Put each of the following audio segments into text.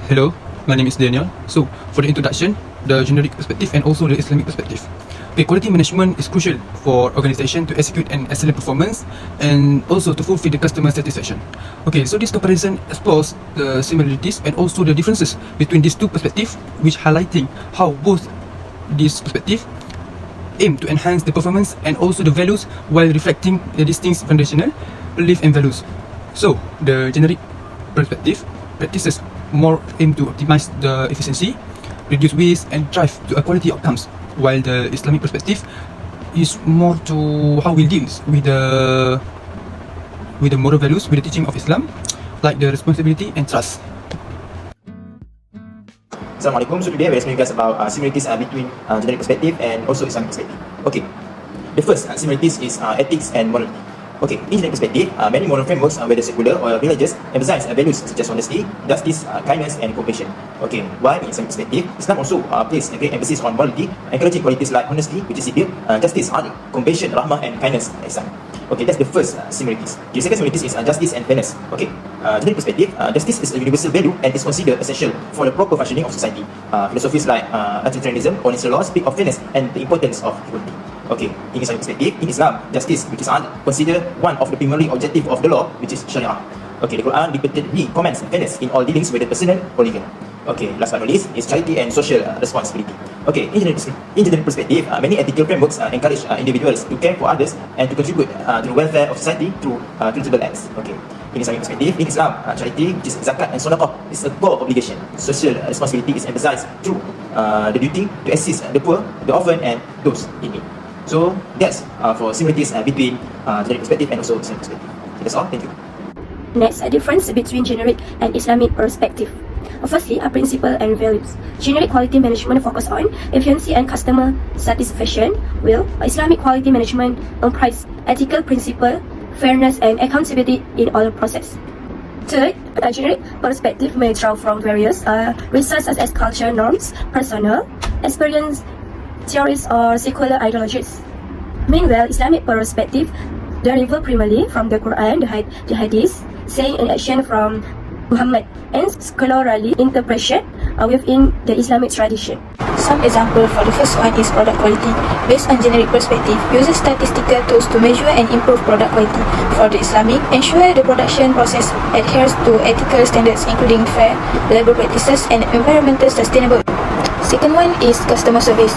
Hello, my name is Daniel. So, for the introduction, the generic perspective and also the Islamic perspective. Okay, quality management is crucial for organization to execute an excellent performance and also to fulfill the customer satisfaction. Okay, so this comparison explores the similarities and also the differences between these two perspectives, which highlighting how both these perspectives aim to enhance the performance and also the values while reflecting the distinct foundational beliefs and values. So, the generic perspective practices more aim to optimize the efficiency, reduce waste and drive to a quality outcomes, while the Islamic perspective is more to how we deal with the moral values, with the teaching of Islam, like the responsibility and trust. Assalamualaikum. So today we're explaining guys about similarities between generic perspective and also Islamic perspective. Okay, the first similarities is ethics and morality. Okay, in generic perspective, many moral frameworks, whether secular or religious, emphasize values such as honesty, justice, kindness, and compassion. Okay, while in Islamic perspective, Islam also places a great emphasis on morality, encouraging qualities like honesty, which is civil, justice, adl, compassion, rahmah, and kindness, ihsan. Okay, that's the first similarities. The second similarities is justice and fairness. Okay, generic perspective, justice is a universal value and is considered essential for the proper functioning of society. Philosophies like utilitarianism or natural law speak of fairness and the importance of equality. Okay, in Islamic perspective, in Islam, justice, which is considered one of the primary objectives of the law, which is Sharia. Okay, the Quran repeatedly commends fairness in all dealings, whether personal or legal. Okay, last but not least is charity and social responsibility. Okay, in generic perspective, many ethical frameworks encourage individuals to care for others and to contribute to the welfare of society through charitable acts. Okay, in Islamic perspective, in Islam, charity, which is zakat and sadaqah, is a core obligation. Social responsibility is emphasized through the duty to assist the poor, the orphan, and those in need. So that's for similarities between generic perspective and also Islamic perspective. That's all. Thank you. Next, a difference between generic and Islamic perspective. Firstly, a principle and values. Generic quality management focus on efficiency and customer satisfaction, while Islamic quality management on price, ethical principle, fairness, and accountability in all process. Third, a generic perspective may draw from various research such as culture norms, personal experience, theories, or secular ideologies. Meanwhile, Islamic perspective derive primarily from the Quran, the Hadith, saying and action from Muhammad, and scholarly interpretation within the Islamic tradition. Some example for the first one is product quality. Based on generic perspective, uses statistical tools to measure and improve product quality. For the Islamic, ensure the production process adheres to ethical standards including fair labor practices and environmental sustainable. Second one is customer service.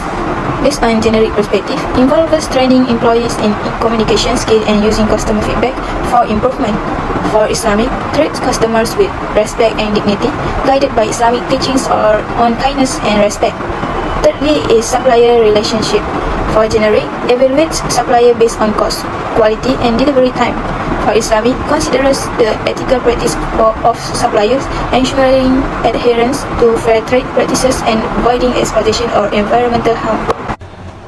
Based on generic perspective, involves training employees in communication skill and using customer feedback for improvement. For Islamic, treat customers with respect and dignity, guided by Islamic teachings or on kindness and respect. Thirdly is supplier relationship. For generic, evaluates supplier based on cost, quality, and delivery time. For Islamic, considers the ethical practice of suppliers, ensuring adherence to fair trade practices and avoiding exploitation or environmental harm.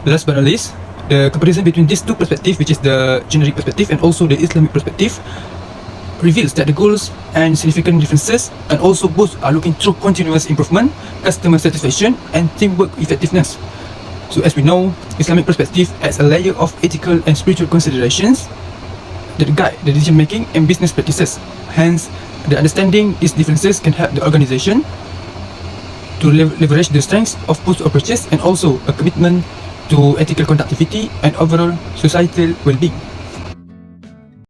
Last but not least, the comparison between these two perspectives, which is the generic perspective and also the Islamic perspective, reveals that the goals and significant differences, and also both are looking through continuous improvement, customer satisfaction, and teamwork effectiveness. So as we know, Islamic perspective adds a layer of ethical and spiritual considerations that guide the decision making and business practices. Hence, the understanding these differences can help the organization to leverage the strengths of both approaches and also a commitment to ethical conductivity and overall societal well-being.